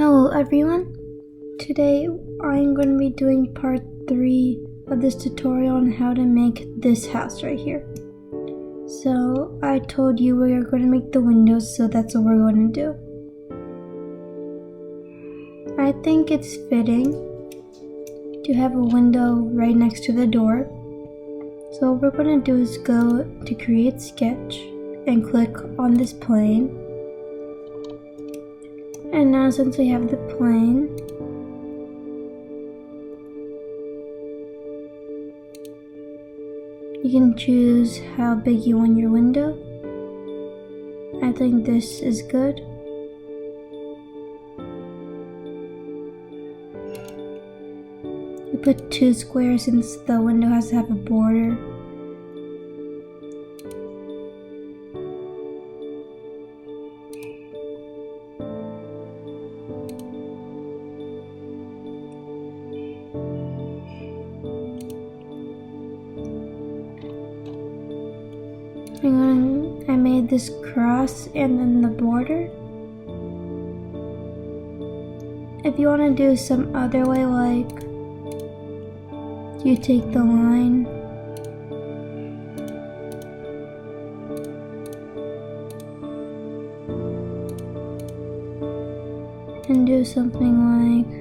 Hello everyone, today I'm going to be doing part 3 of this tutorial on how to make this house right here. So I told you we are going to make the windows, so that's what we're going to do. I think it's fitting to have a window right next to the door. So what we're going to do is go to create sketch and click on this plane. And now since we have the plane, you can choose how big you want your window. I think this is good. You put 2 squares since the window has to have a border. I made this cross and then the border. If you want to do some other way, like you take the line and do something like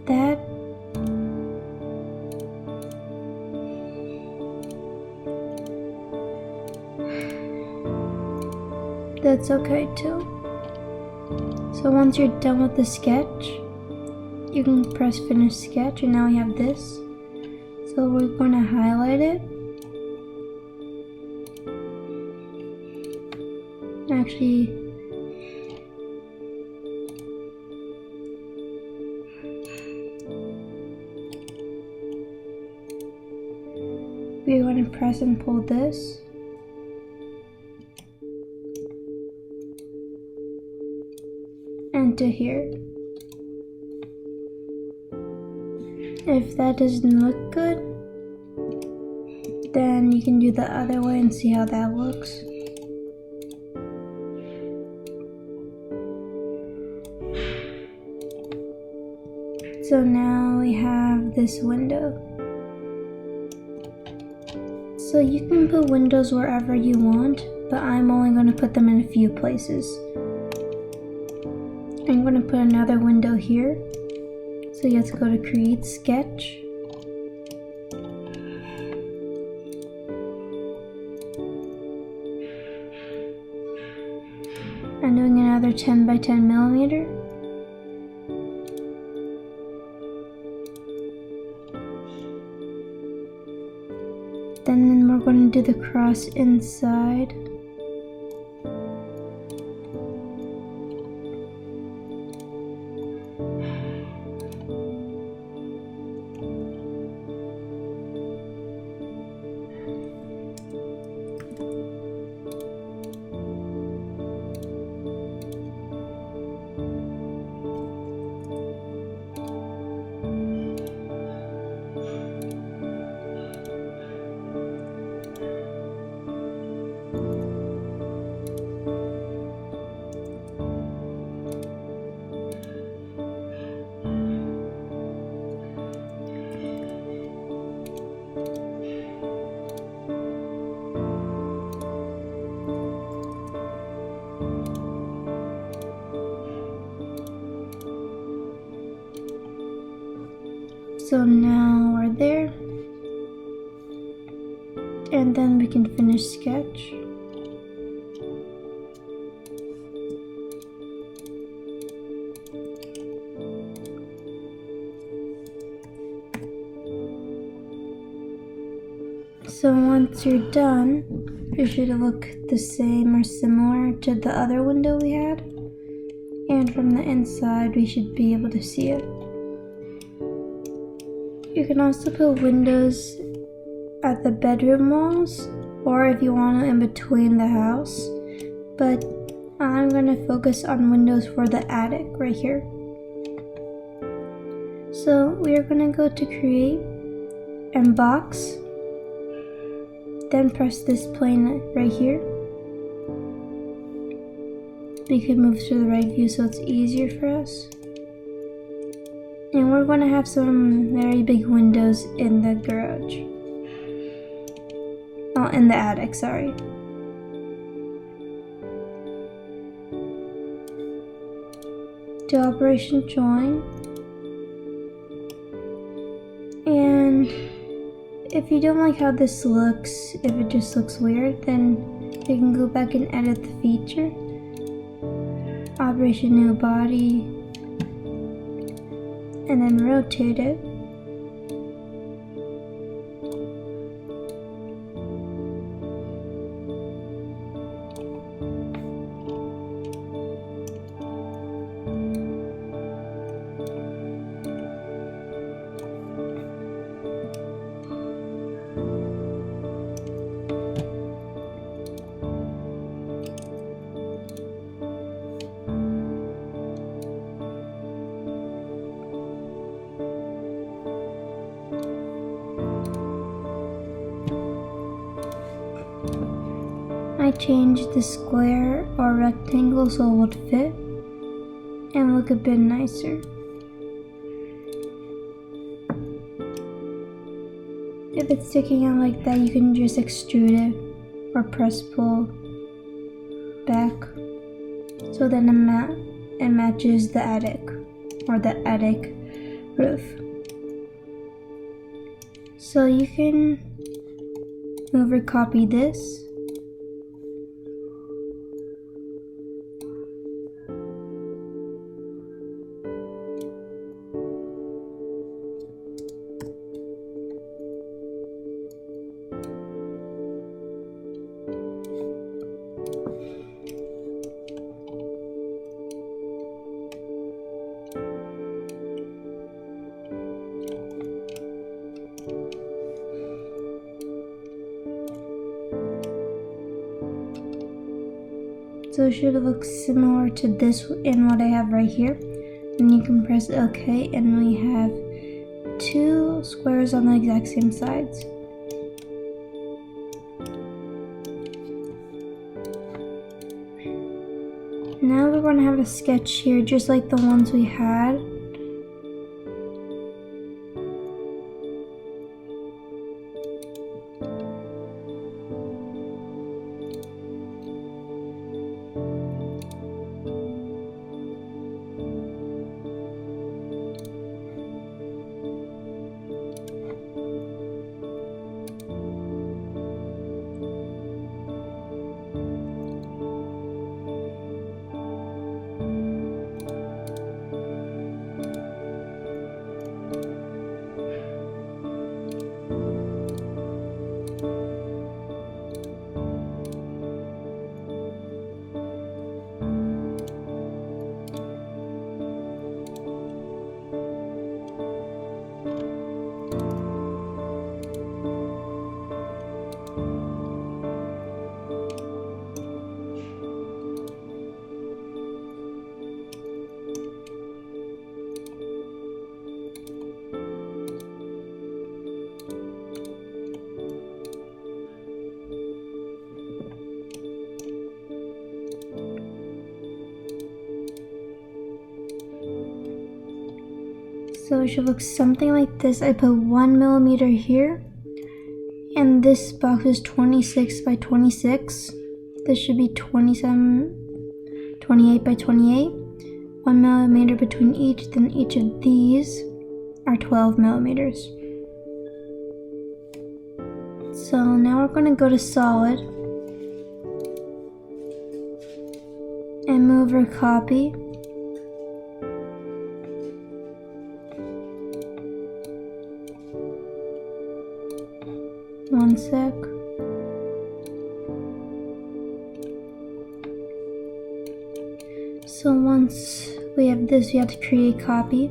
that. That's okay too. So once you're done with the sketch, you can press finish sketch, and now we have this. So we're going to highlight it. Actually, we're going to press and pull this. And to here. If that doesn't look good, then you can do the other way and see how that looks. So now we have this window. So you can put windows wherever you want, but I'm only going to put them in a few places. I'm going to put another window here. So you have to go to create sketch. I'm doing another 10 by 10 millimeter. Then we're going to do the cross inside. So now we're there, and then we can finish sketch. So once you're done, it should look the same or similar to the other window we had, and from the inside we should be able to see it. You can also put windows at the bedroom walls, or if you want it in between the house, but I'm going to focus on windows for the attic right here. So we are going to go to create and box, then press this plane right here, we can move to the right view so it's easier for us. And we're going to have some very big windows in the garage. Oh, in the attic, sorry. Do Operation Join. And if you don't like how this looks, if it just looks weird, then you can go back and edit the feature. Operation New Body. And then rotate it. I changed the square or rectangle so it would fit and look a bit nicer. If it's sticking out like that, you can just extrude it or press pull back so then it matches the attic or the attic roof. So you can over copy this. So it should look similar to this in what I have right here. And you can press OK and we have two squares on the exact same sides. Now we're going to have a sketch here just like the ones we had. So it should look something like this. I put 1 millimeter here, and this box is 26 by 26. This should be 27, 28 by 28. 1 millimeter between each, then each of these are 12 millimeters. So now we're going to go to solid and move our copy. One sec. So once we have this, we have to create copy.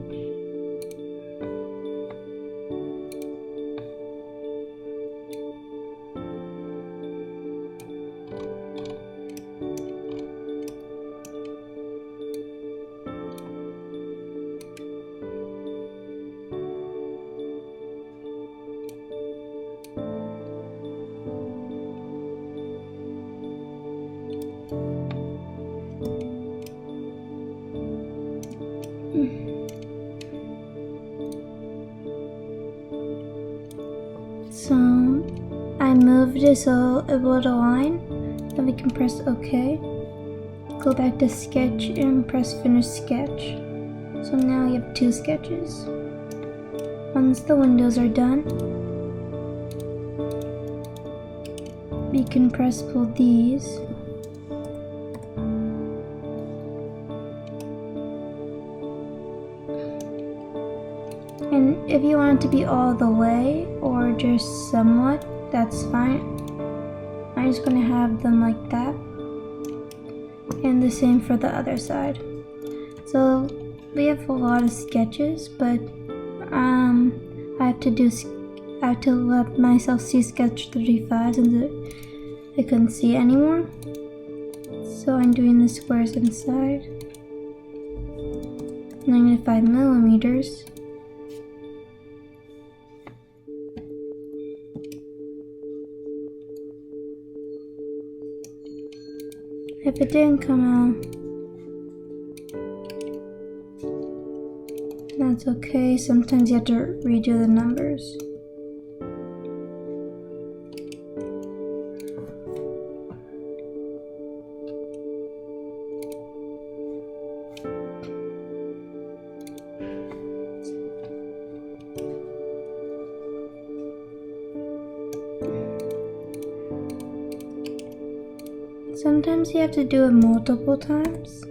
So I moved it so it will align. Then we can press OK. Go back to sketch and press finish sketch. So now you have 2 sketches. Once the windows are done, we can press pull these. And if you want it to be all the way or just somewhat, that's fine. I'm just going to have them like that. And the same for the other side. So we have a lot of sketches, but I have to let myself see sketch 35 since I couldn't see anymore. So I'm doing the squares inside. -5 millimeters. If it didn't come out, that's okay. Sometimes you have to redo the numbers. Sometimes you have to do it multiple times.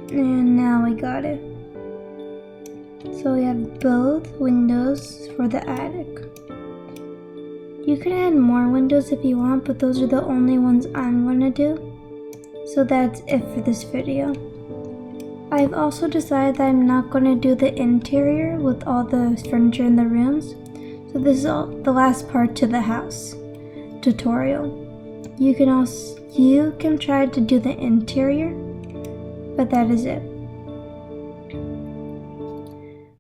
And now we got it. So we have both windows for the attic. You can add more windows if you want, but those are the only ones I'm gonna do. So that's it for this video. I've also decided that I'm not going to do the interior with all the furniture in the rooms. So this is the last part to the house tutorial. You can try to do the interior, but that is it.